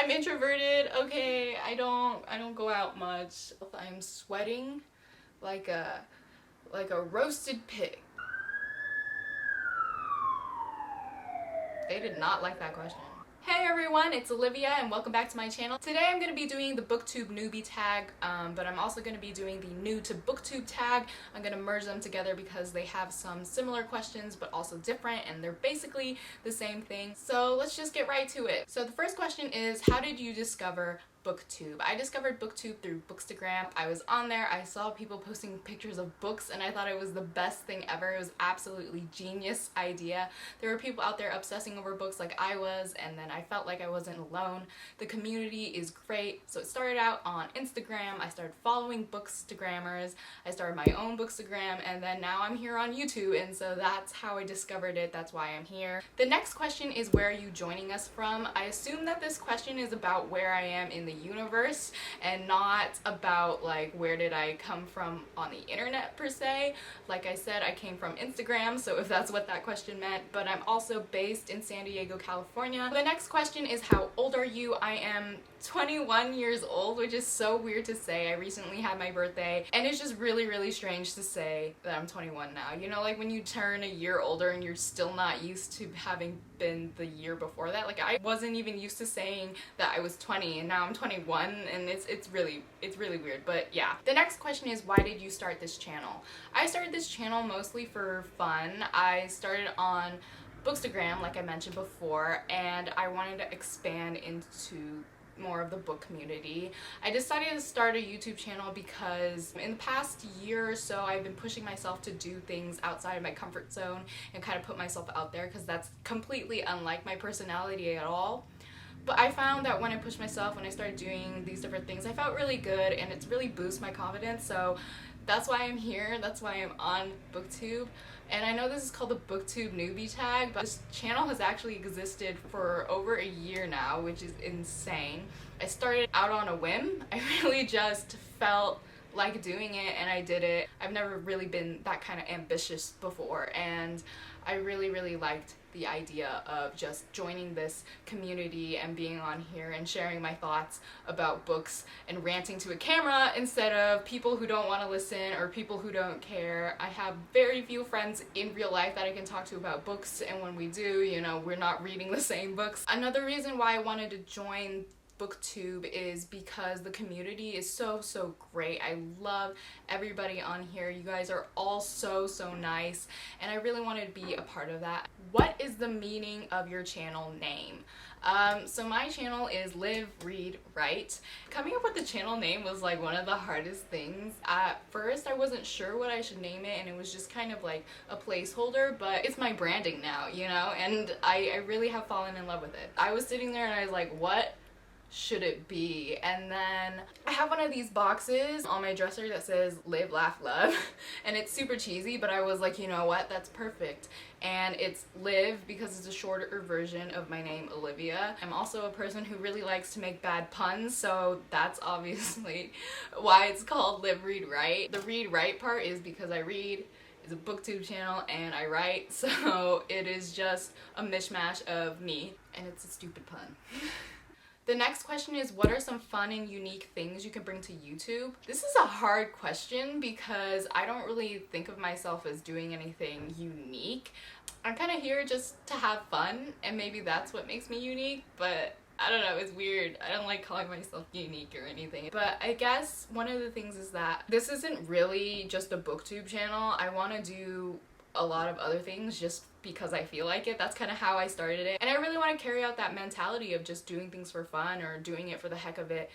I'm introverted, okay, I don't go out much. I'm sweating like a roasted pig. They did not like that question. Hey everyone, it's Olivia and welcome back to my channel. Today I'm going to be doing the BOOKTUBE newbie tag, but I'm also going to be doing the new to BOOKTUBE tag. I'm going to merge them together because they have some similar questions but also different, and they're basically the same thing. So let's just get right to it. So the first question is, how did you discover BOOKTUBE? I discovered BOOKTUBE through Bookstagram. I was on there, I saw people posting pictures of books, and I thought it was the best thing ever. It was absolutely genius idea. There were people out there obsessing over books like I was, and then I felt like I wasn't alone. The community is great. So it started out on Instagram. I started following Bookstagrammers. I started my own Bookstagram, and then now I'm here on YouTube, and so that's how I discovered it. That's why I'm here. The next question is, where are you joining us from? I assume that this question is about where I am in the universe and not about like where did I come from on the internet per se. Like I said, I came from Instagram, so if that's what that question meant, but I'm also based in San Diego, California. The next question is, how old are you? I am 21 years old, which is so weird to say. I recently had my birthday, and it's just really strange to say that I'm 21 now. You know, like when you turn a year older and you're still not used to having been the year before that. Like I wasn't even used to saying that I was 20, and now I'm 21, and it's really weird. But yeah. The next question is, why did you start this channel? I started this channel mostly for fun. I started on Bookstagram, like I mentioned before, and I wanted to expand into more of the book community. I decided to start a YouTube channel because in the past year or so I've been pushing myself to do things outside of my comfort zone and kind of put myself out there, because that's completely unlike my personality at all. But I found that when I pushed myself, when I started doing these different things, I felt really good, and it's really boosted my confidence. So that's why I'm here. That's why I'm on BOOKTUBE. And I know this is called the BOOKTUBE newbie tag, but this channel has actually existed for over a year now, which is insane. I started out on a whim. I really just felt like doing it, and I did it. I've never really been that kind of ambitious before, and I really liked the idea of just joining this community and being on here and sharing my thoughts about books and ranting to a camera instead of people who don't want to listen or people who don't care. I have very few friends in real life that I can talk to about books, and when we do, you know, we're not reading the same books. Another reason why I wanted to join BOOKTUBE is because the community is so great. I love everybody on here. You guys are all so nice, and I really wanted to be a part of that. What is the meaning of your channel name? So my channel is liv.read.write. Coming up with the channel name was like one of the hardest things. At first I wasn't sure what I should name it, and it was just kind of like a placeholder, but it's my branding now, you know, and I really have fallen in love with it. I was sitting there and I was like, what should it be? And then I have one of these boxes on my dresser that says live, laugh, love, and it's super cheesy, but I was like, you know what, that's perfect. And it's live because it's a shorter version of my name, Olivia. I'm also a person who really likes to make bad puns, so that's obviously why it's called live, read, write. The read, write part is because I read. It's a BOOKTUBE channel and I write, so it is just a mishmash of me, and it's a stupid pun. The next question is, what are some fun and unique things you can bring to YouTube? This is a hard question because I don't really think of myself as doing anything unique. I'm kind of here just to have fun, and maybe that's what makes me unique, but I don't know, it's weird. I don't like calling myself unique or anything. But I guess one of the things is that this isn't really just a BOOKTUBE channel. I want to do a lot of other things just because I feel like it. That's kind of how I started it, and I really want to carry out that mentality of just doing things for fun or doing it for the heck of it,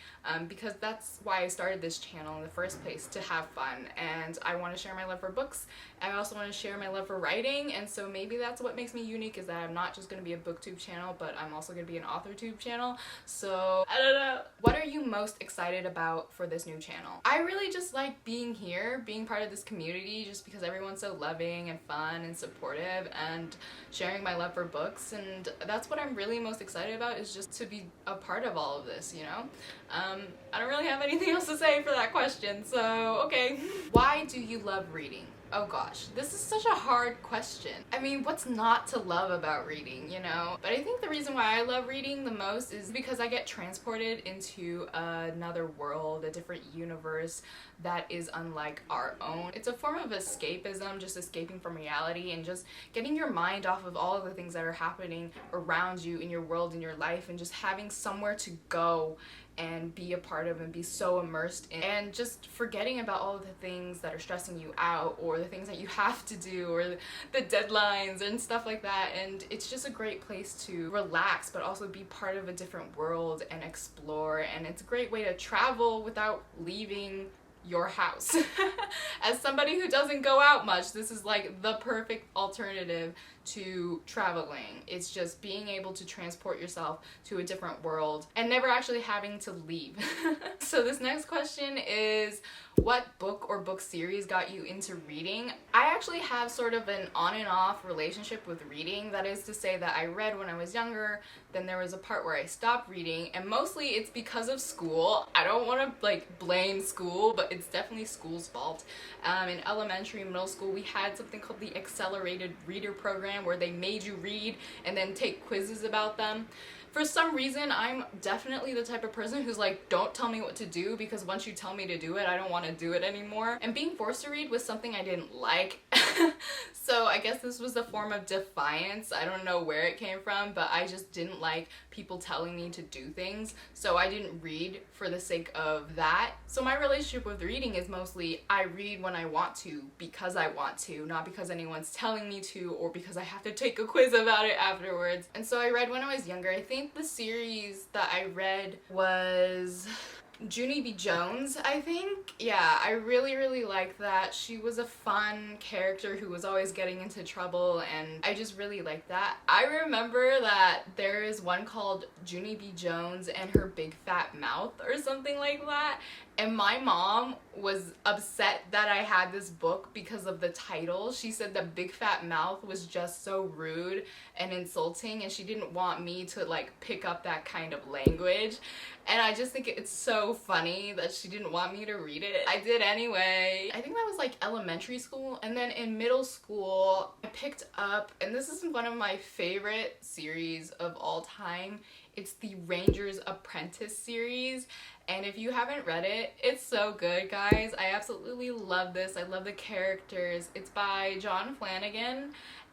because that's why I started this channel in the first place, to have fun. And I want to share my love for books. I also want to share my love for writing, and so maybe that's what makes me unique, is that I'm not just going to be a BOOKTUBE channel, but I'm also going to be an AuthorTube channel. So I don't know. What are you most excited about for this new channel? I really just like being here, being part of this community, just because everyone's so loving and fun and supportive, and sharing my love for books, and that's what I'm really most excited about, is just to be a part of all of this, you know? I don't really have anything else to say for that question, so okay. Why do you love reading? Oh gosh, this is such a hard question. I mean, what's not to love about reading, you know? But I think the reason why I love reading the most is because I get transported into another world, a different universe that is unlike our own. It's a form of escapism, just escaping from reality and just getting your mind off of all of the things that are happening around you in your world, in your life, and just having somewhere to go and be a part of and be so immersed in, and just forgetting about all of the things that are stressing you out or the things that you have to do or the deadlines and stuff like that. And it's just a great place to relax but also be part of a different world and explore, and it's a great way to travel without leaving your house. As somebody who doesn't go out much, this is like the perfect alternative to traveling. It's just being able to transport yourself to a different world and never actually having to leave. So this next question is, what book or book series got you into reading? I actually have sort of an on and off relationship with reading. That is to say that I read when I was younger, then there was a part where I stopped reading, and mostly it's because of school. I don't want to like blame school, but it's definitely school's fault. In elementary and middle school, we had something called the accelerated reader program where they made you read and then take quizzes about them. For some reason, I'm definitely the type of person who's like, don't tell me what to do, because once you tell me to do it, I don't want to do it anymore. And being forced to read was something I didn't like. So I guess this was a form of defiance. I don't know where it came from, but I just didn't like people telling me to do things. So I didn't read for the sake of that. So my relationship with reading is mostly I read when I want to because I want to, not because anyone's telling me to or because I have to take a quiz about it afterwards. And so I read when I was younger. I think the series that I read was Junie B. Jones, I think. Yeah, I really liked that. She was a fun character who was always getting into trouble, and I just really liked that. I remember that there is one called Junie B. Jones and Her Big Fat Mouth or something like that, and my mom was upset that I had this book because of the title. She said that Big Fat Mouth was just so rude and insulting, and she didn't want me to like pick up that kind of language. And I just think it's so funny that she didn't want me to read it. I did anyway. I think that was like elementary school. And then in middle school, I picked up, and this is one of my favorite series of all time. It's the Ranger's Apprentice series. And if you haven't read it, it's so good, guys. I absolutely love this. I love the characters. It's by John Flanagan.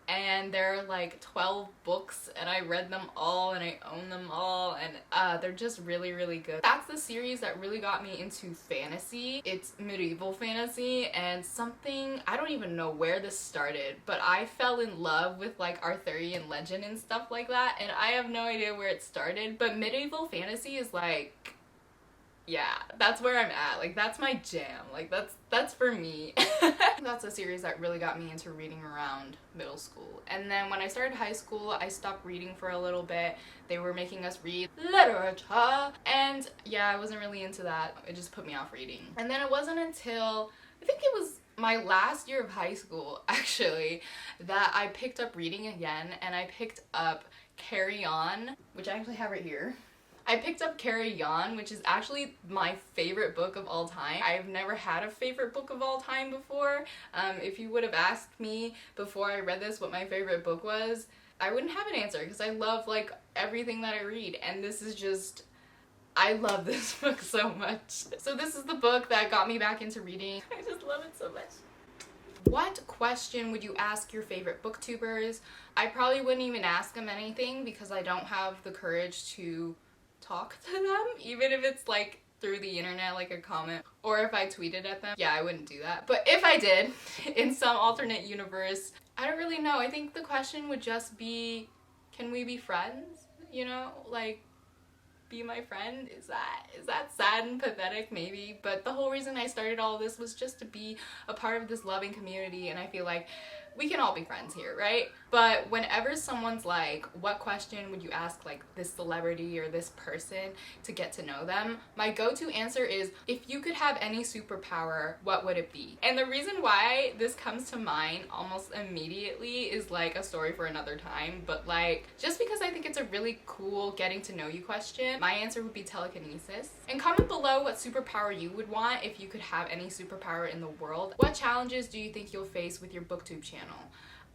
And there are like 12 books, and I read them all and I own them all, and they're just really good. That's the series that really got me into fantasy. It's medieval fantasy, and something, I don't even know where this started, but I fell in love with like Arthurian legend and stuff like that, and I have no idea where it started, but medieval fantasy is like, yeah, that's where I'm at. Like, that's my jam. Like, that's for me. That's a series that really got me into reading around middle school. And then when I started high school, I stopped reading for a little bit. They were making us read literature, and yeah, I wasn't really into that. It just put me off reading. And then it wasn't until, I think it was my last year of high school, actually, that I picked up reading again, and I picked up Carry On, which I actually have right here. I picked up Carry On, which is actually my favorite book of all time. I've never had a favorite book of all time before. If you would have asked me before I read this what my favorite book was, I wouldn't have an answer, because I love like everything that I read, and this is just, I love this book so much. So this is the book that got me back into reading. I just love it so much. What question would you ask your favorite booktubers? I probably wouldn't even ask them anything because I don't have the courage to talk to them, even if it's like through the internet, like a comment, or if I tweeted at them. Yeah, I wouldn't do that. But if I did, in some alternate universe, I don't really know. I think the question would just be, can we be friends? You know, like, be my friend? Is that sad and pathetic? Maybe. But the whole reason I started all this was just to be a part of this loving community, and I feel like we can all be friends here, right? But whenever someone's like, what question would you ask like this celebrity or this person to get to know them, my go-to answer is, if you could have any superpower, what would it be? And the reason why this comes to mind almost immediately is like a story for another time, but like just because I think it's a really cool getting to know you question, my answer would be telekinesis. And comment below what superpower you would want if you could have any superpower in the world. What challenges do you think you'll face with your booktube channel?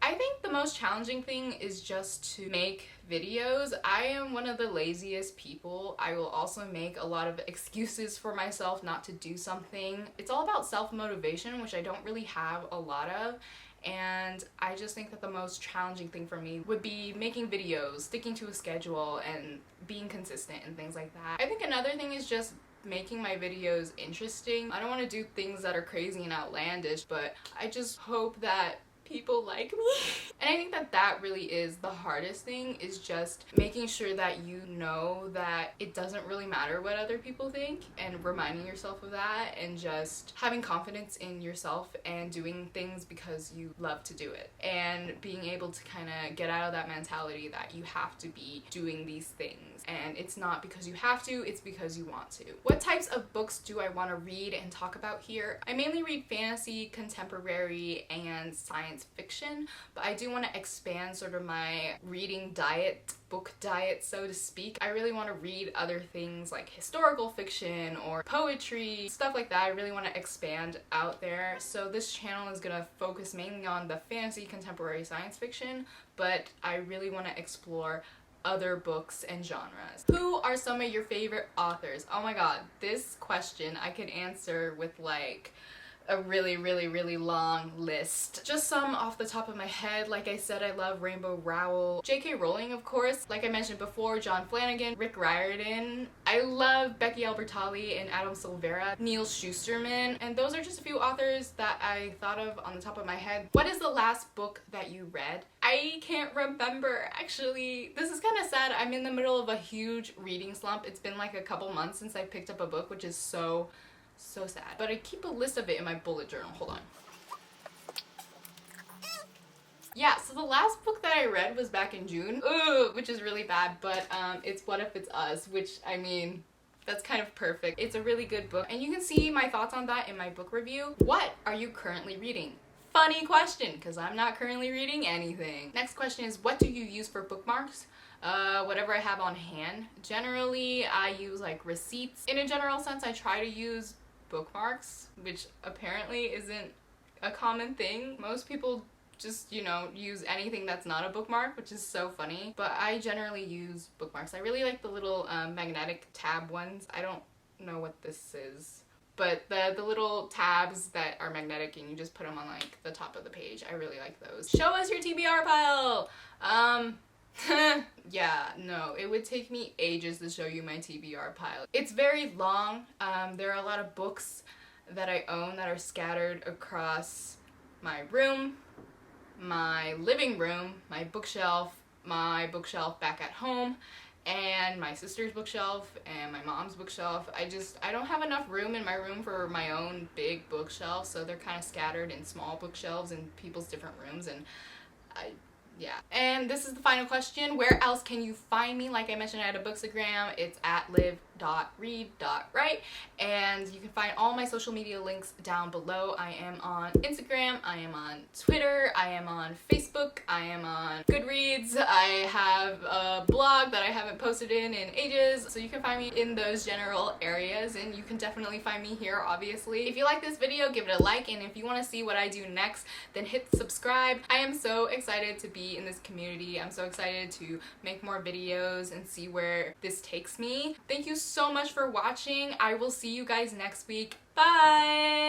I think the most challenging thing is just to make videos. I am one of the laziest people. I will also make a lot of excuses for myself not to do something. It's all about self-motivation, which I don't really have a lot of. And I just think that the most challenging thing for me would be making videos, sticking to a schedule, and being consistent and things like that. I think another thing is just making my videos interesting. I don't want to do things that are crazy and outlandish, but I just hope that people like me. And I think that that really is the hardest thing, is just making sure that you know that it doesn't really matter what other people think, and reminding yourself of that, and just having confidence in yourself and doing things because you love to do it, and being able to kind of get out of that mentality that you have to be doing these things, and it's not because you have to, it's because you want to. What types of books do I want to read and talk about here? I mainly read fantasy, contemporary, and science fiction, but I do want to expand sort of my reading diet, book diet, so to speak. I really want to read other things like historical fiction or poetry, stuff like that. I really want to expand out there. So this channel is going to focus mainly on the fantasy, contemporary, science fiction, but I really want to explore other books and genres. Who are some of your favorite authors? Oh my god, this question I could answer with like a really long list. Just some off the top of my head. Like I said, I love Rainbow Rowell, J.K. Rowling, of course. Like I mentioned before, John Flanagan, Rick Riordan. I love Becky Albertalli and Adam Silvera, Neil Shusterman, and those are just a few authors that I thought of on the top of my head. What is the last book that you read? I can't remember, actually. This is kind of sad. I'm in the middle of a huge reading slump. It's been like a couple months since I picked up a book, which is so sad. But I keep a list of it in my bullet journal. Hold on. Yeah, so the last book that I read was back in June, which is really bad, but it's What If It's Us, which, I mean, that's kind of perfect. It's a really good book, and you can see my thoughts on that in my book review. What are you currently reading? Funny question, because I'm not currently reading anything. Next question is, what do you use for bookmarks? Whatever I have on hand. Generally, I use like receipts. In a general sense, I try to use bookmarks, which apparently isn't a common thing. Most people just, you know, use anything that's not a bookmark, which is so funny. But I generally use bookmarks. I really like the little magnetic tab ones. I don't know what this is, but the little tabs that are magnetic and you just put them on like the top of the page. I really like those. Show us your TBR pile! Yeah, no, it would take me ages to show you my TBR pile. It's very long. There are a lot of books that I own that are scattered across my room, my living room, my bookshelf back at home, and my sister's bookshelf and my mom's bookshelf. I don't have enough room in my room for my own big bookshelf, so they're kind of scattered in small bookshelves in people's different rooms, and yeah. And this is the final question. Where else can you find me? Like I mentioned, I had a Bookstagram. It's at liv.read.write. And you can find all my social media links down below. I am on Instagram. I am on Twitter. I am on Facebook. I am on Goodreads. I have a blog that I haven't posted in ages. So you can find me in those general areas. And you can definitely find me here, obviously. If you like this video, give it a like. And if you want to see what I do next, then hit subscribe. I am so excited to be in this community. I'm so excited to make more videos and see where this takes me. Thank you so much for watching. I will see you guys next week. Bye!